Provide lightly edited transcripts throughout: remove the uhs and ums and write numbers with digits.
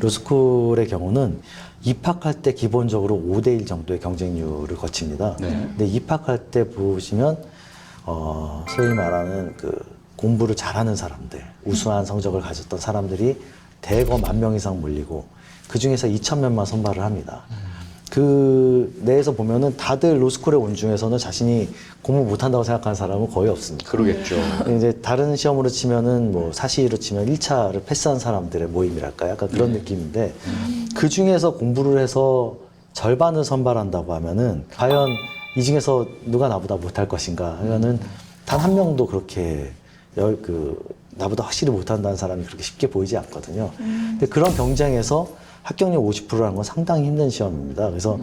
로스쿨의 경우는 입학할 때 기본적으로 5대1 정도의 경쟁률을 거칩니다. 네. 근데 입학할 때 보시면 소위 말하는 그 공부를 잘하는 사람들, 우수한 성적을 가졌던 사람들이 대거 10,000명 이상 몰리고 그 중에서 2,000명만 선발을 합니다. 그 내에서 보면은 다들 로스쿨에 온 중에서는 자신이 공부 못한다고 생각하는 사람은 거의 없습니다. 그러겠죠. 이제 다른 시험으로 치면은 뭐 사시로 치면 1차를 패스한 사람들의 모임이랄까요? 약간 그런 느낌인데 그 중에서 공부를 해서 절반을 선발한다고 하면은 과연 이 중에서 누가 나보다 못할 것인가 하면은 단 한 명도 그렇게 나보다 확실히 못한다는 사람이 그렇게 쉽게 보이지 않거든요. 근데 그런 경쟁에서 합격률 50%라는 건 상당히 힘든 시험입니다. 그래서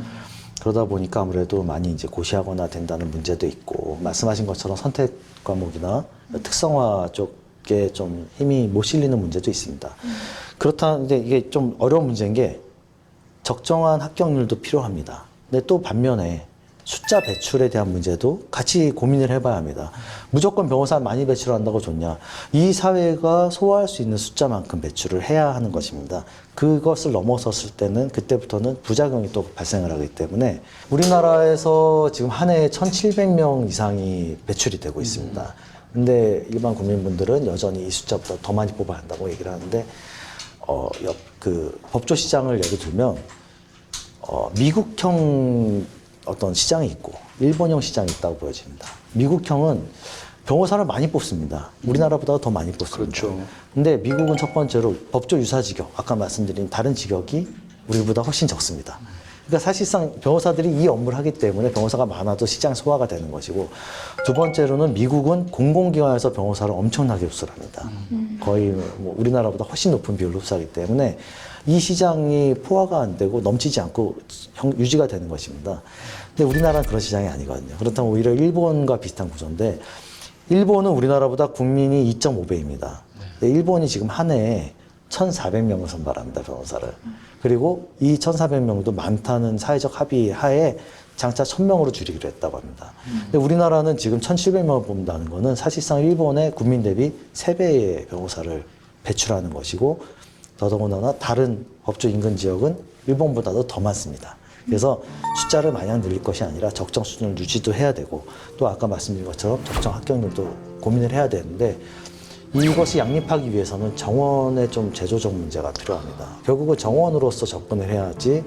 그러다 보니까 아무래도 많이 이제 고시하거나 된다는 문제도 있고, 말씀하신 것처럼 선택 과목이나 특성화 쪽에 좀 힘이 못 실리는 문제도 있습니다. 그렇다는데 이게 좀 어려운 문제인 게 적정한 합격률도 필요합니다. 근데 또 반면에 숫자 배출에 대한 문제도 같이 고민을 해봐야 합니다. 무조건 변호사 많이 배출한다고 좋냐? 이 사회가 소화할 수 있는 숫자만큼 배출을 해야 하는 것입니다. 그것을 넘어섰을 때는 그때부터는 부작용이 또 발생을 하기 때문에 우리나라에서 지금 한 해에 1,700명 이상이 배출이 되고 있습니다. 근데 일반 국민분들은 여전히 이 숫자보다 더 많이 뽑아야 한다고 얘기를 하는데 법조 시장을 예를 들면 미국형 어떤 시장이 있고 일본형 시장이 있다고 보여집니다. 미국형은 변호사를 많이 뽑습니다. 우리나라보다 더 많이 뽑습니다. 그렇죠. 근데 미국은 첫 번째로 법조 유사 직역, 아까 말씀드린 다른 직역이 우리보다 훨씬 적습니다. 그러니까 사실상 변호사들이 이 업무를 하기 때문에 변호사가 많아도 시장 소화가 되는 것이고, 두 번째로는 미국은 공공기관에서 변호사를 엄청나게 흡수합니다. 거의 뭐 우리나라보다 훨씬 높은 비율로 흡수하기 때문에 이 시장이 포화가 안 되고 넘치지 않고 유지가 되는 것입니다. 근데 우리나라는 그런 시장이 아니거든요. 그렇다면 오히려 일본과 비슷한 구조인데, 일본은 우리나라보다 국민이 2.5배입니다. 일본이 지금 한 해에 1,400명을 선발합니다, 변호사를. 그리고 이 1,400명도 많다는 사회적 합의 하에 장차 1,000명으로 줄이기로 했다고 합니다. 근데 우리나라는 지금 1,700명을 뽑는다는 거는 사실상 일본의 국민 대비 3배의 변호사를 배출하는 것이고, 더더군다나 다른 법조 인근 지역은 일본보다도 더 많습니다. 그래서 숫자를 마냥 늘릴 것이 아니라 적정 수준을 유지도 해야 되고, 또 아까 말씀드린 것처럼 적정 합격률도 고민을 해야 되는데, 이것이 양립하기 위해서는 정원의 좀 제도적 문제가 필요합니다. 결국은 정원으로서 접근을 해야지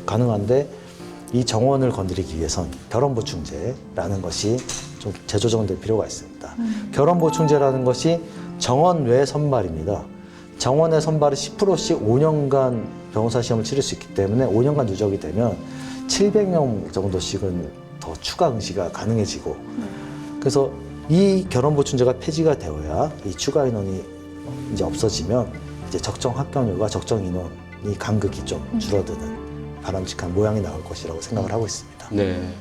가능한데, 이 정원을 건드리기 위해선 결혼보충제라는 것이 좀 제조정될 필요가 있습니다. 결혼보충제라는 것이 정원 외 선발입니다. 정원의 선발을 10%씩 5년간 변호사 시험을 치를 수 있기 때문에 5년간 누적이 되면 700명 정도씩은 더 추가 응시가 가능해지고, 그래서 이 결혼보충제가 폐지가 되어야 이 추가 인원이 이제 없어지면 이제 적정 합격률과 적정 인원이 간극이 좀 줄어드는 바람직한 모양이 나올 것이라고 생각을 하고 있습니다. 네.